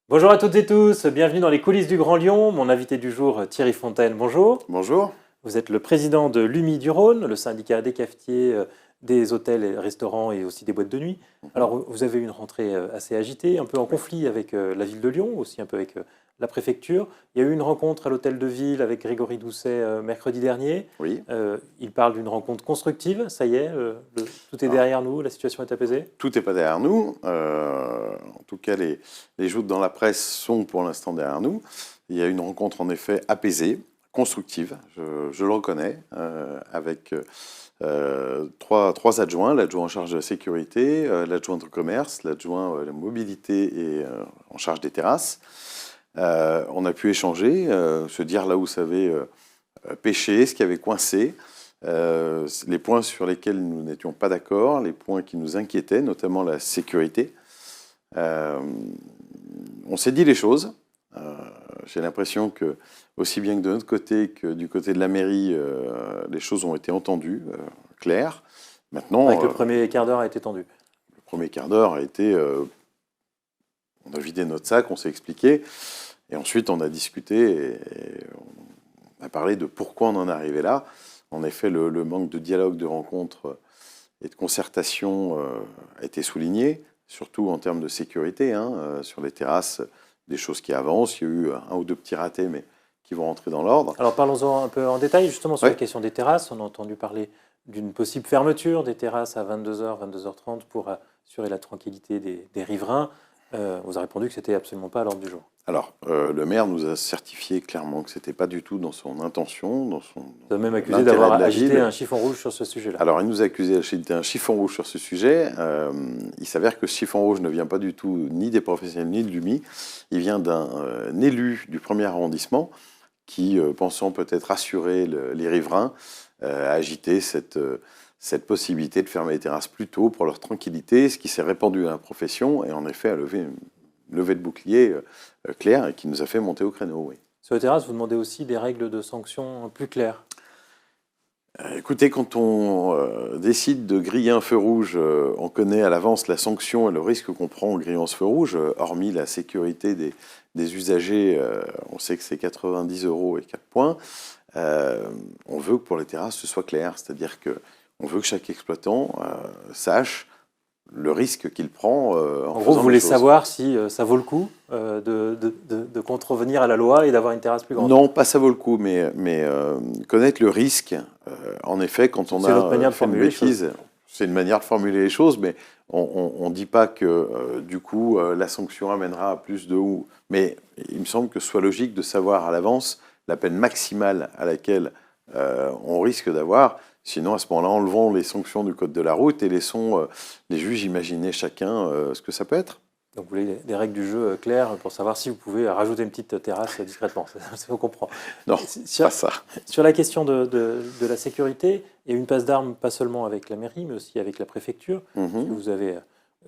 Bonjour à toutes et tous, bienvenue dans les coulisses du Grand Lyon. Mon invité du jour, Thierry Fontaine, bonjour. Bonjour. Vous êtes le président de l'UMI du Rhône, le syndicat des cafetiers, des hôtels et restaurants et aussi des boîtes de nuit. Alors, vous avez eu une rentrée assez agitée, un peu en conflit avec la ville de Lyon, aussi un peu avec la préfecture. Il y a eu une rencontre à l'hôtel de ville avec Grégory Doucet mercredi dernier. Oui, Il parle d'une rencontre constructive, ça y est, tout est alors, derrière nous, la situation est apaisée. tout n'est pas derrière nous. En tout cas, les joutes dans la presse sont pour l'instant derrière nous. Il y a une rencontre en effet apaisée, constructive, je le reconnais, avec trois adjoints, l'adjoint en charge de la sécurité, l'adjoint de commerce, l'adjoint de la mobilité et en charge des terrasses. On a pu échanger, se dire là où ça avait pêché, ce qui avait coincé. Les points sur lesquels nous n'étions pas d'accord, les points qui nous inquiétaient, notamment la sécurité. On s'est dit les choses. J'ai l'impression que, aussi bien que de notre côté que du côté de la mairie, les choses ont été entendues, claires. Maintenant, Avec le premier quart d'heure a été tendu. le premier quart d'heure a été... on a vidé notre sac, on s'est expliqué, et ensuite on a discuté et on a parlé de pourquoi on en est arrivé là. En effet, le manque de dialogue, de rencontre et de concertation a été souligné, surtout en termes de sécurité. Sur les terrasses, des choses qui avancent. Il y a eu un ou deux petits ratés, mais qui vont rentrer dans l'ordre. Alors parlons-en un peu en détail, justement sur Oui. la question des terrasses. On a entendu parler d'une possible fermeture des terrasses à 22h, 22h30 pour assurer la tranquillité des riverains. Vous avez répondu que c'était absolument pas à l'ordre du jour. Alors, le maire nous a certifié clairement que ce n'était pas du tout dans son intention, dans son Vous avez même accusé l'intérêt d'avoir de la agité ville. un chiffon rouge sur ce sujet-là. Alors, il nous a accusé d'agiter un chiffon rouge sur ce sujet. Il s'avère que ce chiffon rouge ne vient pas du tout ni des professionnels ni de l'UMI. Il vient d'un élu du premier arrondissement qui, pensant peut-être rassurer les riverains, a agité cette possibilité de fermer les terrasses plus tôt pour leur tranquillité, ce qui s'est répandu à la profession et en effet a levé une levée de bouclier claire et qui nous a fait monter au créneau, oui. Sur les terrasses, vous demandez aussi des règles de sanctions plus claires. Écoutez, quand on décide de griller un feu rouge, on connaît à l'avance la sanction et le risque qu'on prend en grillant ce feu rouge. Hormis la sécurité des usagers, on sait que c'est 90 € et 4 points. On veut que pour les terrasses, ce soit clair. C'est-à-dire qu'on veut que chaque exploitant sache le risque qu'il prend En gros, vous voulez savoir si ça vaut le coup de contrevenir à la loi et d'avoir une terrasse plus grande. Non, pas ça vaut le coup, mais connaître le risque. En effet, quand on C'est votre manière a de fait une formuler les choses. bêtise, c'est une manière de formuler les choses, mais on ne dit pas que du coup la sanction amènera à plus de ou. Mais il me semble que ce soit logique de savoir à l'avance la peine maximale à laquelle on risque d'avoir. Sinon, à ce moment-là, enlevons les sanctions du code de la route et laissons les juges imaginer chacun ce que ça peut être. Donc vous voulez des règles du jeu claires pour savoir si vous pouvez rajouter une petite terrasse discrètement. Ça on comprend. Non, Sur, pas ça. sur la question de la sécurité, il y a eu une passe d'armes pas seulement avec la mairie, mais aussi avec la préfecture. Mhm. Vous avez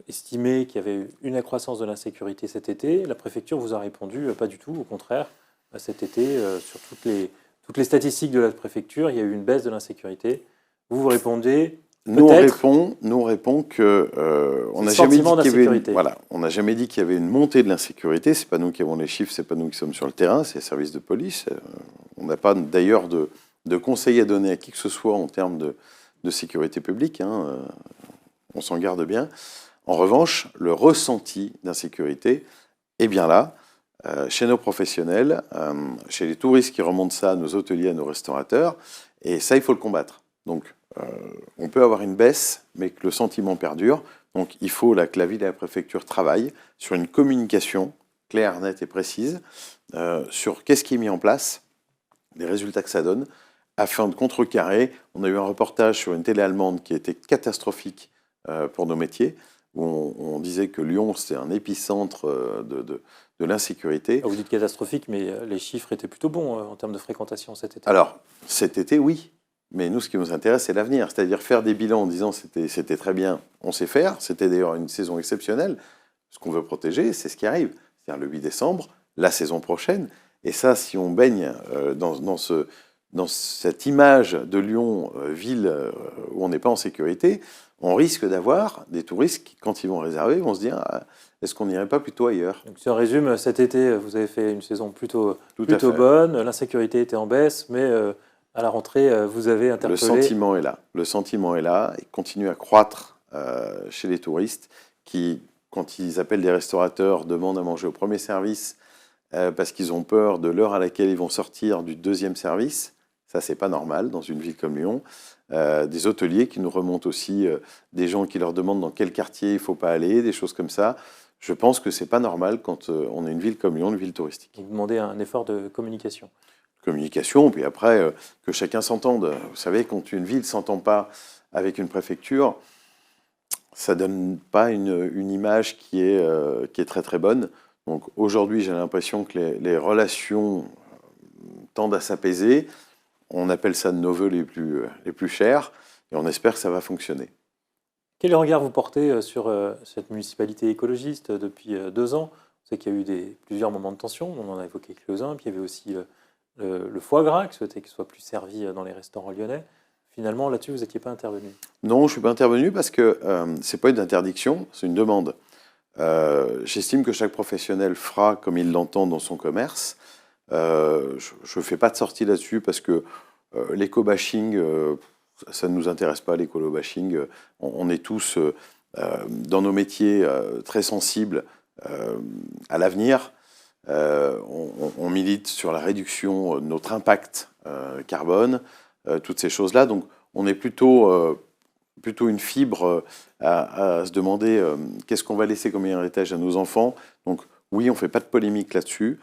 estimé qu'il y avait eu une accroissance de l'insécurité cet été. La préfecture vous a répondu pas du tout, au contraire. Cet été, sur toutes les statistiques de la préfecture, il y a eu une baisse de l'insécurité. Vous répondez Nous peut-être. on répond que on le n'a jamais dit sentiment qu'il y avait d'insécurité. voilà, on n'a jamais dit qu'il y avait une montée de l'insécurité. C'est pas nous qui avons les chiffres, c'est pas nous qui sommes sur le terrain, c'est les services de police. On n'a pas d'ailleurs de conseils à donner à qui que ce soit en termes de sécurité publique. On s'en garde bien. En revanche, le ressenti d'insécurité est bien là. Chez nos professionnels, chez les touristes qui remontent ça à nos hôteliers, à nos restaurateurs, et ça, il faut le combattre. Donc, on peut avoir une baisse, mais que le sentiment perdure. Donc, il faut que la ville et la préfecture travaillent sur une communication claire, nette et précise sur qu'est-ce qui est mis en place, les résultats que ça donne, afin de contrecarrer. On a eu un reportage sur une télé allemande qui était catastrophique pour nos métiers, où on disait que Lyon, c'était un épicentre de l'insécurité. Vous dites catastrophique, mais les chiffres étaient plutôt bons en termes de fréquentation cet été. Alors, cet été, oui. Mais nous, ce qui nous intéresse, c'est l'avenir. C'est-à-dire faire des bilans en disant c'était très bien, on sait faire. C'était d'ailleurs une saison exceptionnelle. Ce qu'on veut protéger, c'est ce qui arrive. C'est-à-dire le 8 décembre, la saison prochaine. Et ça, si on baigne dans cette image de Lyon, ville où on n'est pas en sécurité, on risque d'avoir des touristes qui, quand ils vont réserver, vont se dire est-ce qu'on n'irait pas plutôt ailleurs? Donc, si on résume, cet été, vous avez fait une saison plutôt Tout à fait. bonne, l'insécurité était en baisse, mais à la rentrée, vous avez interpellé... Le sentiment est là. Le sentiment est là et continue à croître chez les touristes qui, quand ils appellent des restaurateurs, demandent à manger au premier service parce qu'ils ont peur de l'heure à laquelle ils vont sortir du deuxième service. Ça, c'est pas normal dans une ville comme Lyon. Des hôteliers qui nous remontent aussi des gens qui leur demandent dans quel quartier il ne faut pas aller, des choses comme ça. Je pense que c'est pas normal quand on est une ville comme Lyon, une ville touristique. Vous demandez un effort de communication. Communication, puis après, que chacun s'entende. Vous savez, quand une ville ne s'entend pas avec une préfecture, ça ne donne pas une image qui est très très bonne. Donc aujourd'hui, j'ai l'impression que les relations tendent à s'apaiser. On appelle ça de nos voeux les plus chers, et on espère que ça va fonctionner. Quel regard vous portez sur cette municipalité écologiste depuis 2 ans? On sait qu'il y a eu plusieurs moments de tension, on en a évoqué quelques-uns, puis il y avait aussi le foie gras qui souhaitait qu'il soit plus servi dans les restaurants lyonnais. Finalement, là-dessus, vous n'étiez pas intervenu? Non, je ne suis pas intervenu parce que ce n'est pas une interdiction, c'est une demande. J'estime que chaque professionnel fera comme il l'entend dans son commerce. Je ne fais pas de sortie là-dessus parce que l'éco-bashing, ça ne nous intéresse pas, l'écolo-bashing. On est tous, dans nos métiers, très sensibles à l'avenir. On milite sur la réduction de notre impact carbone, toutes ces choses-là. Donc, on est plutôt une fibre à se demander qu'est-ce qu'on va laisser comme héritage à nos enfants. Donc, oui, on ne fait pas de polémique là-dessus.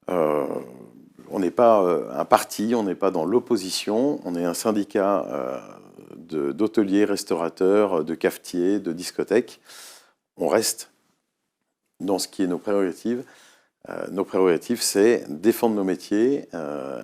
On n'est pas un parti, on n'est pas dans l'opposition, on est un syndicat d'hôteliers, restaurateurs, de cafetiers, de discothèques. On reste dans ce qui est nos prérogatives. Nos prérogatives, c'est défendre nos métiers,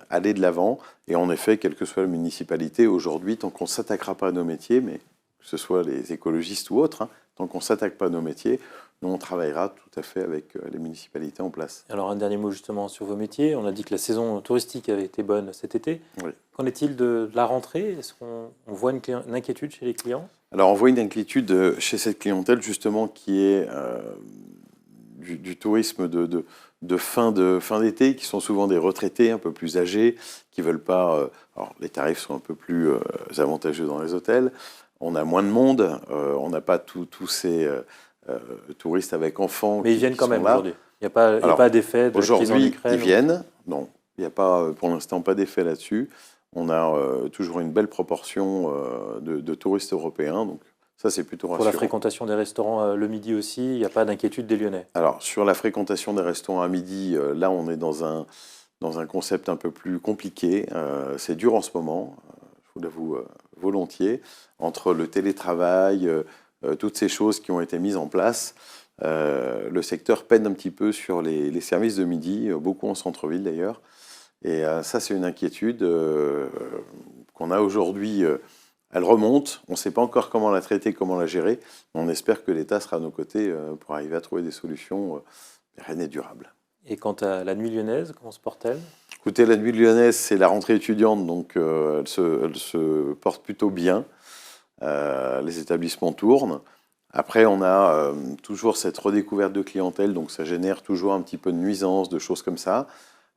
aller de l'avant. Et en effet, quelle que soit la municipalité, aujourd'hui, tant qu'on ne s'attaquera pas à nos métiers, mais que ce soit les écologistes ou autres, tant qu'on ne s'attaque pas à nos métiers, nous, on travaillera tout à fait avec les municipalités en place. Alors, un dernier mot justement sur vos métiers. On a dit que la saison touristique avait été bonne cet été. Oui. Qu'en est-il de la rentrée? Est-ce qu'on voit une inquiétude chez les clients? Alors, on voit une inquiétude chez cette clientèle, justement, qui est du tourisme de fin d'été, qui sont souvent des retraités un peu plus âgés, qui ne veulent pas... alors, les tarifs sont un peu plus avantageux dans les hôtels. On a moins de monde. On n'a pas tous ces... touristes avec enfants. Mais ils viennent quand même aujourd'hui. Il n'y a pas d'effet de la crise en Aujourd'hui, Ukraine. ils viennent. Non, il n'y a pas, pour l'instant, pas d'effet là-dessus. On a toujours une belle proportion de touristes européens. Donc ça, c'est plutôt rassurant. Pour la fréquentation des restaurants le midi aussi, il n'y a pas d'inquiétude des Lyonnais? Alors, sur la fréquentation des restaurants à midi, là, on est dans un concept un peu plus compliqué. C'est dur en ce moment, je vous l'avoue volontiers, entre le télétravail, toutes ces choses qui ont été mises en place. Le secteur peine un petit peu sur les services de midi, beaucoup en centre-ville d'ailleurs. Et ça, c'est une inquiétude qu'on a aujourd'hui. Elle remonte, on ne sait pas encore comment la traiter, comment la gérer. On espère que l'État sera à nos côtés pour arriver à trouver des solutions pérennes et durables. Et quant à la nuit lyonnaise, comment se porte-t-elle? Écoutez, la nuit lyonnaise, c'est la rentrée étudiante, donc elle se porte plutôt bien. Les établissements tournent. Après, on a toujours cette redécouverte de clientèle, donc ça génère toujours un petit peu de nuisances, de choses comme ça.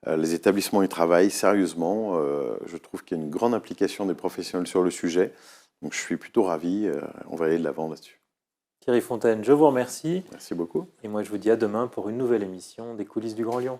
Les établissements y travaillent sérieusement. Je trouve qu'il y a une grande implication des professionnels sur le sujet. Donc je suis plutôt ravi. On va aller de l'avant là-dessus. Thierry Fontaine, je vous remercie. Merci beaucoup. Et moi, je vous dis à demain pour une nouvelle émission des coulisses du Grand Lyon.